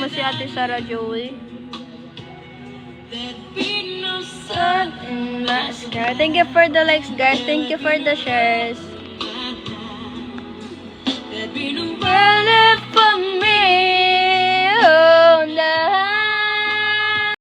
mo si Ate Sarah Joey. Sun in the sky. Thank you for the likes, guys. Thank you for the shares. Well, if I'm